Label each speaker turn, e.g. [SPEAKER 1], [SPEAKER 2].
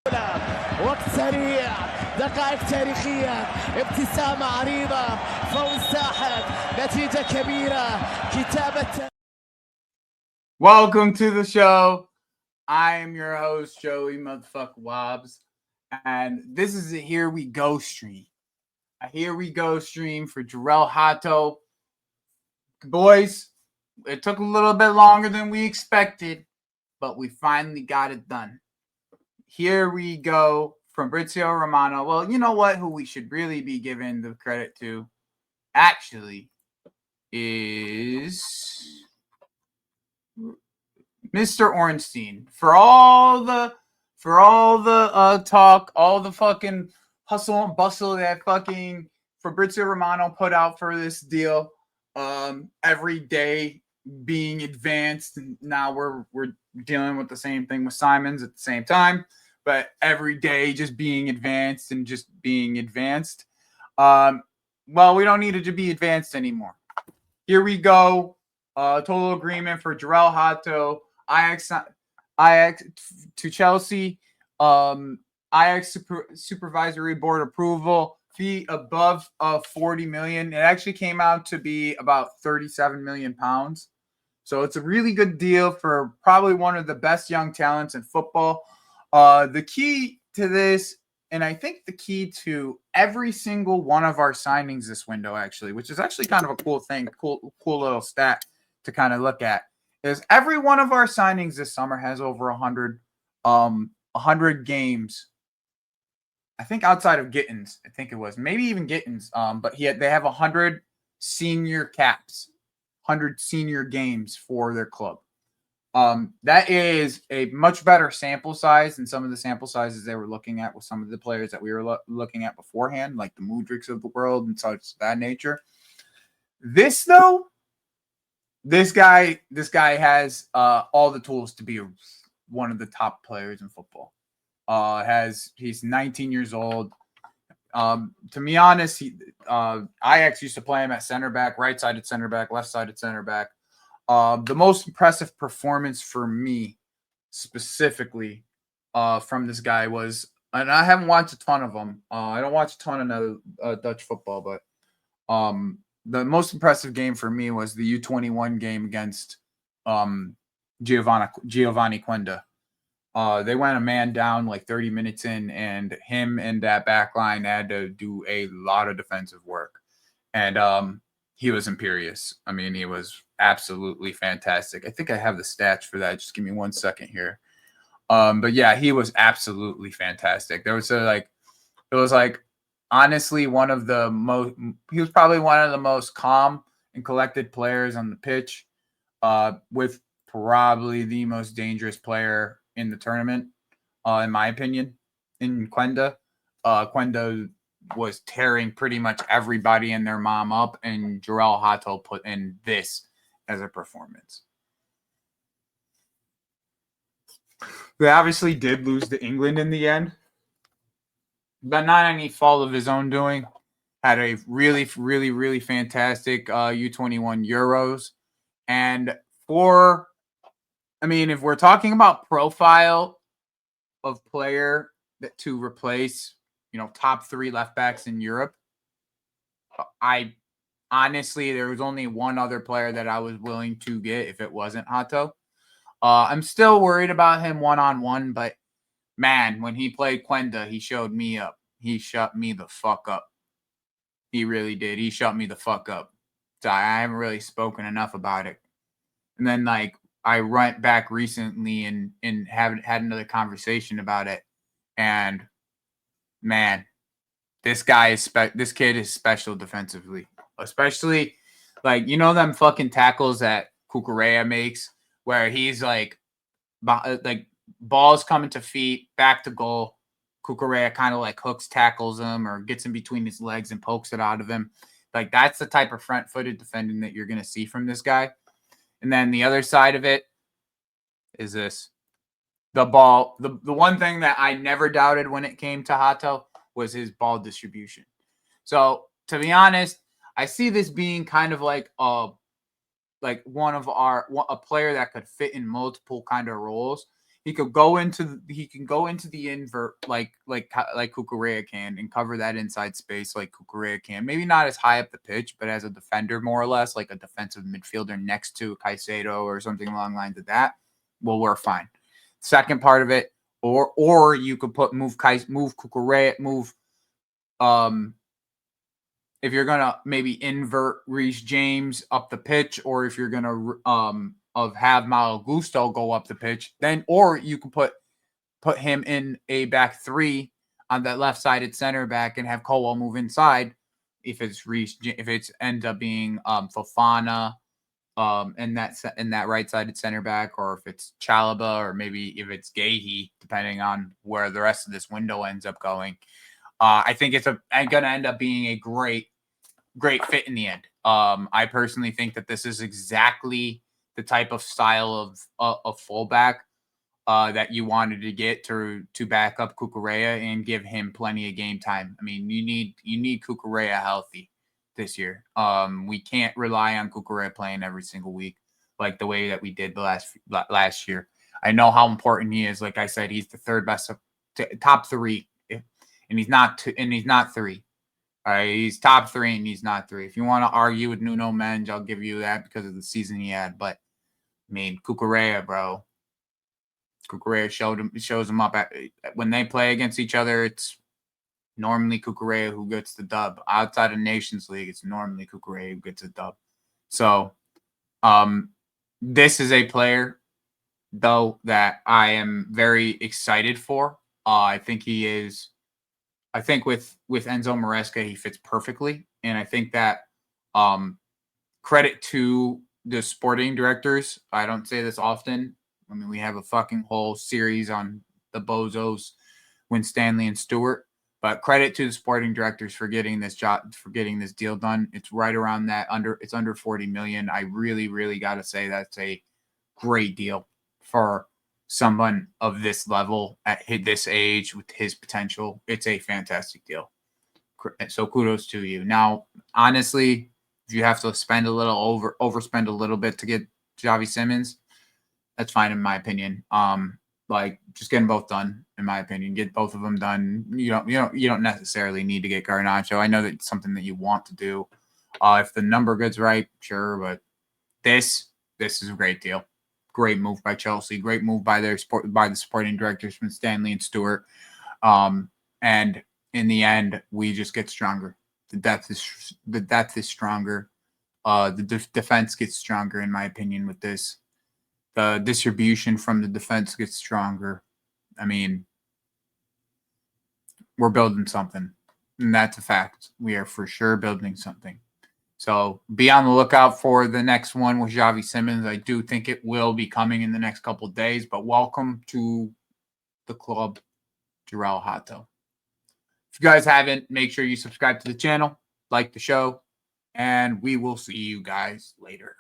[SPEAKER 1] وقت سريع، دقائق تاريخية، ابتسامة عريضة، فوز ساحق، نتيجة كبيرة، كتابة.
[SPEAKER 2] Welcome to the show. I am your host, Joey Motherfucker Wobbs, and this is a Here We Go stream. A Here We Go stream for Jarrell Hato. Boys, it took a little bit longer than we expected, but we finally got it done. Here we go from Fabrizio Romano. Well, you know what? Who we should really be giving the credit to, actually, is Mr. Ornstein. For all the talk, all the fucking hustle and bustle that fucking Fabrizio Romano put out for this deal, every day being advanced, and now we're dealing with the same thing with Simons at the same time, but every day just being advanced and just being advanced. Well, we don't need it to be advanced anymore. Here we go. Total agreement for Jarrell Hato, Ajax to Chelsea. Ajax supervisory board approval. Fee above 40 million. It actually came out to be about 37 million pounds. So it's a really good deal for probably one of the best young talents in football. The key to this, and I think the key to every single one of our signings this window, actually, which is actually kind of a cool thing, cool little stat to kind of look at, is every one of our signings this summer has over 100 games. I think outside of Gittins, I think it was maybe even Gittins. But they have 100 senior caps, 100 senior games for their club. That is a much better sample size than some of the sample sizes they were looking at with some of the players that we were looking at beforehand, like the Mudriks of the world and such of that nature. This though, this guy has all the tools to be one of the top players in football. He's 19 years old. To be honest, Ajax used to play him at center back, right-sided center back, left-sided center back. The most impressive performance for me, specifically, from this guy was, and I haven't watched a ton of them. I don't watch a ton of Dutch football, but the most impressive game for me was the U21 game against Giovanni Quenda. They went a man down like 30 minutes in, and him and that back line had to do a lot of defensive work. And he was imperious. I mean, he was absolutely fantastic. I think I have the stats for that. Just give me 1 second here. But yeah, he was absolutely fantastic. It was honestly one of the most, he was probably one of the most calm and collected players on the pitch, with probably the most dangerous player in the tournament, in my opinion, in Quenda. Quenda was tearing pretty much everybody and their mom up, and Jarrell Hato put in this as a performance. They obviously did lose to England in the end, but not any fault of his own doing. Had a really, really, really fantastic U21 Euros. And if we're talking about profile of player to replace, top 3 left backs in Europe, there was only one other player that I was willing to get if it wasn't Hato. I'm still worried about him one-on-one, but man, when he played Quenda, he showed me up. He shut me the fuck up. He really did. He shut me the fuck up. So I haven't really spoken enough about it. And then I went back recently and had another conversation about it. And man, this kid is special defensively, especially them fucking tackles that Cucurella makes, where he's balls coming to feet, back to goal. Cucurella kind of hooks tackles him or gets in between his legs and pokes it out of him. That's the type of front-footed defending that you're going to see from this guy. And then the other side of it is this. The ball, the one thing that I never doubted when it came to Hato was his ball distribution. So, to be honest, I see this being kind of a player that could fit in multiple kind of roles. he can go into the invert like Cucurella can and cover that inside space like Cucurella can. Maybe not as high up the pitch, but as a defender more or less, like a defensive midfielder next to Caicedo or something along the lines of that. Well, we're fine. Second part of it, or you could move Cucurella, if you're gonna maybe invert Reece James up the pitch, or if you're gonna have Malo Gusto go up the pitch, then or you could put him in a back three on that left-sided center back and have Colwell move inside. If it's ends up being Fofana in that right-sided center back, or if it's Chalaba, or maybe if it's Gahey, depending on where the rest of this window ends up going. I think it's going to end up being a great fit in the end. I personally think that this is exactly the type of style of fullback that you wanted to get to back up Cucurella and give him plenty of game time. I mean, you need Cucurella healthy this year. We can't rely on Cucurella playing every single week like the way that we did the last year. I know how important he is. Like I said, he's the third best top three, and he's not three. All right, he's top three and he's not three. If you want to argue with Nuno Mendes, I'll give you that because of the season he had. But I mean, Cucurella, bro. Cucurella shows him up when they play against each other. It's normally Cucurella who gets the dub. Outside of Nations League, it's normally Cucurella who gets a dub. So, this is a player though that I am very excited for. I think he is. I think with Enzo Maresca, he fits perfectly, and I think that credit to the sporting directors. I don't say this often. I mean, we have a fucking whole series on the bozos, Winstanley and Stewart. But credit to the sporting directors for getting this deal done. It's right around that it's under 40 million. I really, really got to say that's a great deal for someone of this level at this age with his potential. It's a fantastic deal. So kudos to you. Now, honestly, if you have to spend a little overspend a little bit to get Xavi Simons, that's fine in my opinion. Like just get them both done, in my opinion. Get both of them done. You don't necessarily need to get Garnacho. I know that it's something that you want to do. If the number goes right, sure, but this is a great deal. Great move by Chelsea. Great move by the sporting directors from Stanley and Stewart. And in the end, we just get stronger. The depth is stronger. The defense gets stronger, in my opinion, with this. The distribution from the defense gets stronger. I mean, we're building something, and that's a fact. We are for sure building something. So be on the lookout for the next one with Xavi Simons. I do think it will be coming in the next couple of days, but welcome to the club, Jarrell Hato. If you guys haven't, make sure you subscribe to the channel, like the show, and we will see you guys later.